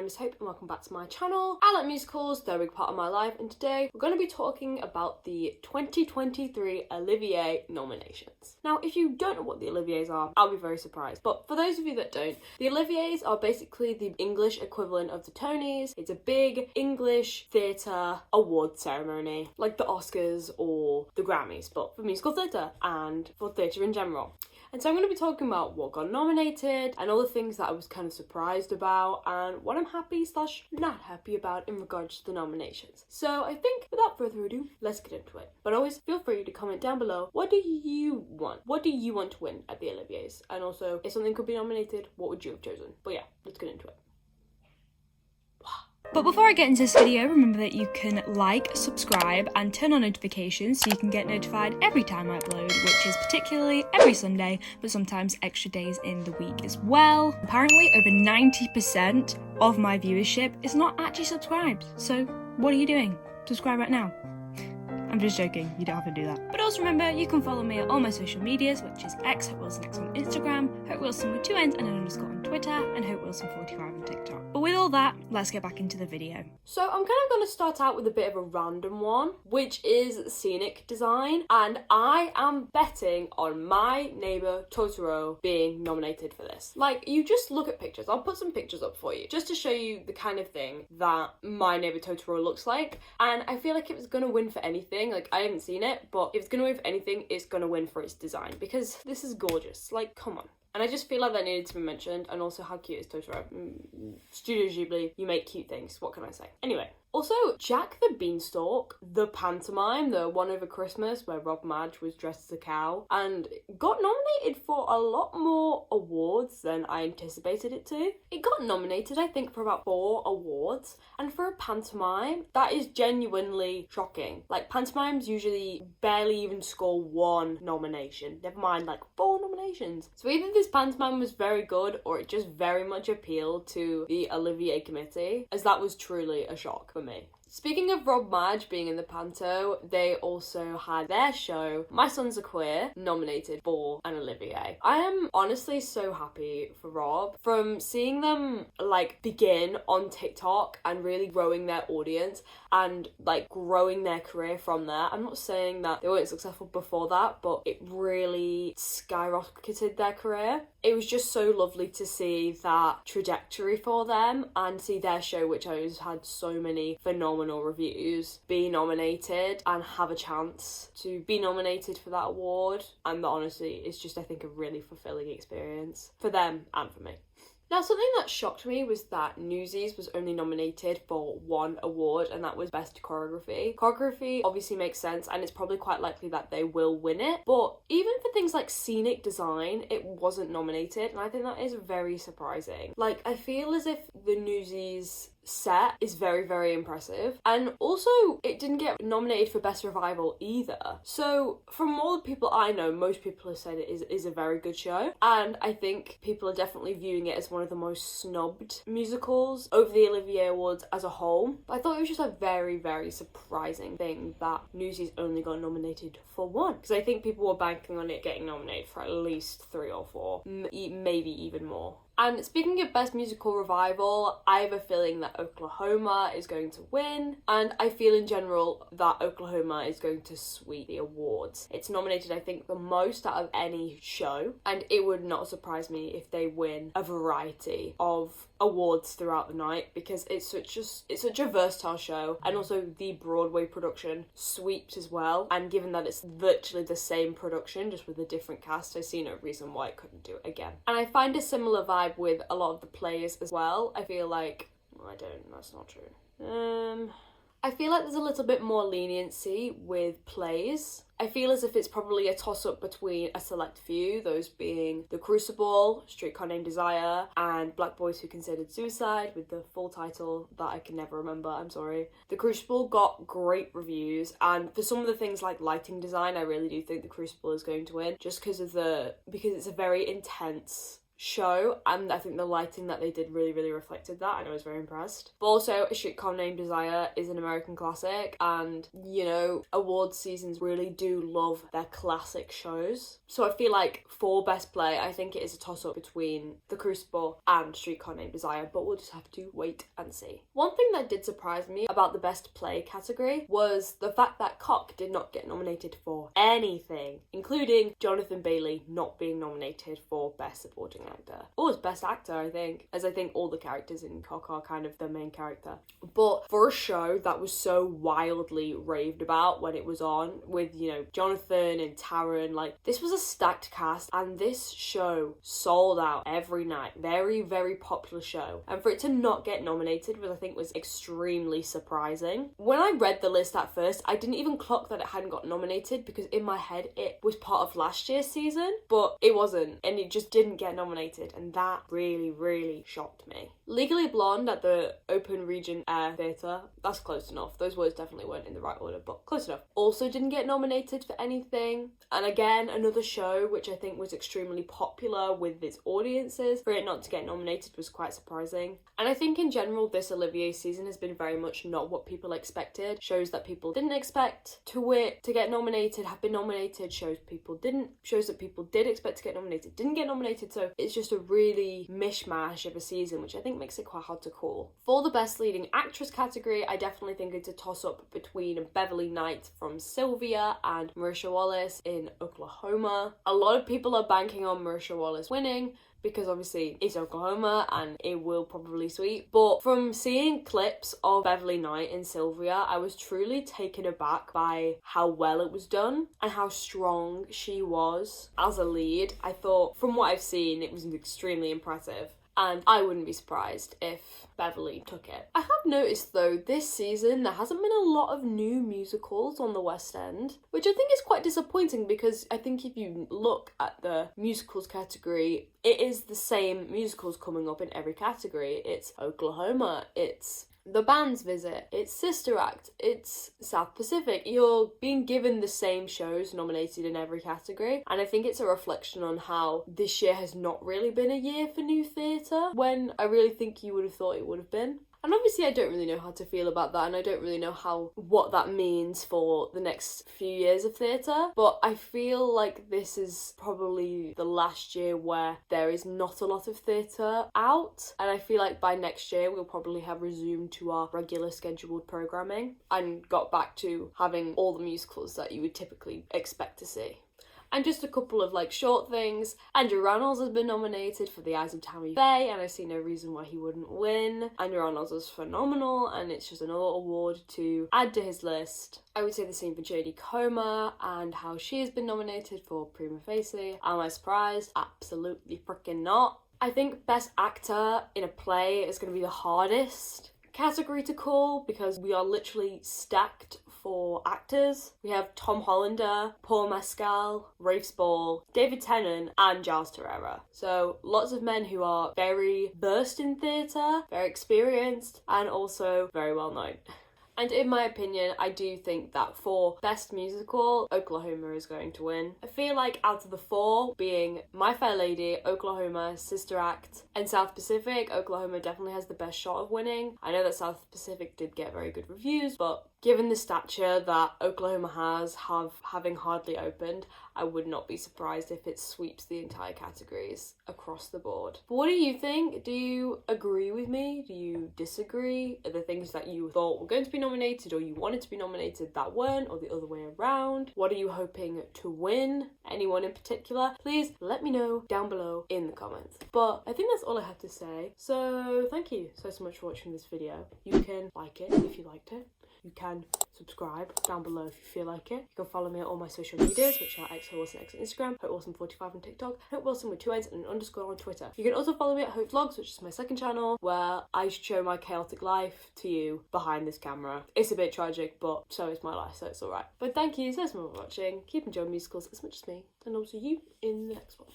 name is Hope and welcome back to my channel. I like musicals, they're a big part of my life, and today we're going to be talking about the 2023 Olivier nominations. Now, if you don't know what the Oliviers are, I'll be very surprised. But for those of you that don't, the Oliviers are basically the English equivalent of the Tonys. It's a big English theatre award ceremony, like the Oscars or the Grammys, but for musical theatre and for theatre in general. And so I'm going to be talking about what got nominated and all the things that I was kind of surprised about and what I'm happy / not happy about in regards to the nominations. So I think without further ado, let's get into it. But always feel free to comment down below, what do you want? What do you want to win at the Oliviers? And also, if something could be nominated, what would you have chosen? But yeah, let's get into it. But before I get into this video, remember that you can like, subscribe and turn on notifications so you can get notified every time I upload, which is particularly every Sunday, but sometimes extra days in the week as well. Apparently over 90% of my viewership is not actually subscribed, so what are you doing? Subscribe right now. I'm just joking, you don't have to do that. But also remember, you can follow me on all my social medias, which is X, HopeWilsonX on Instagram, HopeWilson with 2 N's and an underscore on Twitter, and HopeWilson45 on TikTok. But with all that, let's get back into the video. So I'm kind of going to start out with a bit of a random one, which is scenic design. And I am betting on My Neighbor Totoro being nominated for this. Like, you just look at pictures. I'll put some pictures up for you, just to show you the kind of thing that My Neighbor Totoro looks like. And I feel like if it's going to win for anything, like, I haven't seen it, but if it's going to win for anything, it's going to win for its design, because this is gorgeous. Like, come on. And I just feel like that needed to be mentioned, and also how cute is Totoro. Studio Ghibli, you make cute things, what can I say? Anyway, also, Jack the Beanstalk, the pantomime, the one over Christmas where Rob Madge was dressed as a cow, and got nominated for a lot more awards than I anticipated it to. It got nominated, I think, for about 4 awards, and for a pantomime, that is genuinely shocking. Like, pantomimes usually barely even score 1 nomination, never mind like 4 nominations. So either this pantomime was very good, or it just very much appealed to the Olivier committee, as that was truly a shock for me. Speaking of Rob Madge being in the panto, they also had their show, My Sons Are Queer, nominated for an Olivier. I am honestly so happy for Rob. From seeing them like begin on TikTok and really growing their audience and like growing their career from there. I'm not saying that they weren't successful before that, but it really skyrocketed their career. It was just so lovely to see that trajectory for them and see their show, which has had so many phenomenal reviews, be nominated and have a chance to be nominated for that award. And honestly, it's just, I think, a really fulfilling experience for them and for me. Now, something that shocked me was that Newsies was only nominated for 1 award, and that was Best Choreography. Choreography obviously makes sense, and it's probably quite likely that they will win it, but even for things like scenic design, it wasn't nominated, and I think that is very surprising. Like, I feel as if the Newsies set is very, very impressive, and also it didn't get nominated for Best Revival either. So from all the people I know, most people have said it is a very good show, and I think people are definitely viewing it as one of the most snubbed musicals over the Olivier Awards as a whole. But I thought it was just a very, very surprising thing that Newsies only got nominated for 1, because I think people were banking on it getting nominated for at least 3 or 4, maybe even more. And speaking of Best Musical Revival, I have a feeling that Oklahoma is going to win, and I feel in general that Oklahoma is going to sweep the awards. It's nominated, I think, the most out of any show, and it would not surprise me if they win a variety of awards throughout the night, because it's such a versatile show, and also the Broadway production sweeps as well, and given that it's virtually the same production just with a different cast, I see no reason why it couldn't do it again. And I find a similar vibe with a lot of the plays as well. I feel like that's not true. I feel like there's a little bit more leniency with plays. I feel as if it's probably a toss-up between a select few, those being The Crucible, Streetcar Named Desire, and Black Boys Who Considered Suicide, with the full title that I can never remember, I'm sorry. The Crucible got great reviews, and for some of the things like lighting design, I really do think The Crucible is going to win, just because it's a very intense show, and I think the lighting that they did really, really reflected that, and I was very impressed. But also, A Streetcar Named Desire is an American classic, and, you know, awards seasons really do love their classic shows. So I feel like for Best Play, I think it is a toss-up between The Crucible and Streetcar Named Desire, but we'll just have to wait and see. One thing that did surprise me about the Best Play category was the fact that Cock did not get nominated for anything, including Jonathan Bailey not being nominated for Best Supporting Actor. Or as Best Actor, I think, as I think all the characters in Cock are kind of the main character. But for a show that was so wildly raved about when it was on, with, you know, Jonathan and Taron, like, this was a stacked cast, and this show sold out every night. Very, very popular show. And for it to not get nominated, which I think was extremely surprising. When I read the list at first, I didn't even clock that it hadn't got nominated, because in my head it was part of last year's season, but it wasn't, and it just didn't get nominated, and that really, really shocked me. Legally Blonde at the Open Region Air Theatre, that's close enough. Those words definitely weren't in the right order, but close enough. Also didn't get nominated for anything. And again, another show which I think was extremely popular with its audiences, for it not to get nominated was quite surprising. And I think in general, this Olivier season has been very much not what people expected. Shows that people didn't expect to get nominated have been nominated. Shows that people did expect to get nominated didn't get nominated. So it's just a really mishmash of a season, which I think makes it quite hard to call. For the Best Leading Actress category, I definitely think it's a toss-up between Beverly Knight from Sylvia and Marisha Wallace in Oklahoma. A lot of people are banking on Marisha Wallace winning, because obviously it's Oklahoma and it will probably sweep. But from seeing clips of Beverly Knight and Sylvia, I was truly taken aback by how well it was done and how strong she was as a lead. I thought, from what I've seen, it was extremely impressive. And I wouldn't be surprised if Beverly took it. I have noticed though, this season there hasn't been a lot of new musicals on the West End, which I think is quite disappointing, because I think if you look at the musicals category, it is the same musicals coming up in every category. It's Oklahoma, it's The Band's Visit, it's Sister Act, it's South Pacific. You're being given the same shows nominated in every category, and I think it's a reflection on how this year has not really been a year for new theatre, when I really think you would have thought it would have been. And obviously I don't really know how to feel about that, and I don't really know what that means for the next few years of theatre, but I feel like this is probably the last year where there is not a lot of theatre out, and I feel like by next year we'll probably have resumed to our regular scheduled programming and got back to having all the musicals that you would typically expect to see. And just a couple of short things. Andrew Rannells has been nominated for The Eyes of Tammy Faye, and I see no reason why he wouldn't win. Andrew Rannells was phenomenal, and it's just another award to add to his list. I would say the same for Jodie Comer and how she has been nominated for Prima Facie. Am I surprised? Absolutely freaking not. I think Best Actor in a Play is going to be the hardest category to call, because we are literally stacked for actors. We have Tom Hollander, Paul Mescal, Rafe Spall, David Tennant, and Giles Terera. So lots of men who are very versed in theatre, very experienced, and also very well known. And in my opinion, I do think that for Best Musical, Oklahoma is going to win. I feel like out of the four, being My Fair Lady, Oklahoma, Sister Act, and South Pacific, Oklahoma definitely has the best shot of winning. I know that South Pacific did get very good reviews, but given the stature that Oklahoma has, having hardly opened, I would not be surprised if it sweeps the entire categories across the board. But what do you think? Do you agree with me? Do you disagree? Are there things that you thought were going to be nominated or you wanted to be nominated that weren't, or the other way around? What are you hoping to win? Anyone in particular? Please let me know down below in the comments. But I think that's all I have to say. So thank you so much for watching this video. You can like it if you liked it. You can subscribe down below if you feel like it. You can follow me on all my social medias, which are @HopeWilsonX on Instagram, HopeWilson45 on TikTok, HopeWilson with 2 N's and an underscore on Twitter. You can also follow me at Hope Vlogs, which is my second channel, where I show my chaotic life to you behind this camera. It's a bit tragic, but so is my life, so it's alright. But thank you so much for watching. Keep enjoying musicals as much as me, and I'll see you in the next one.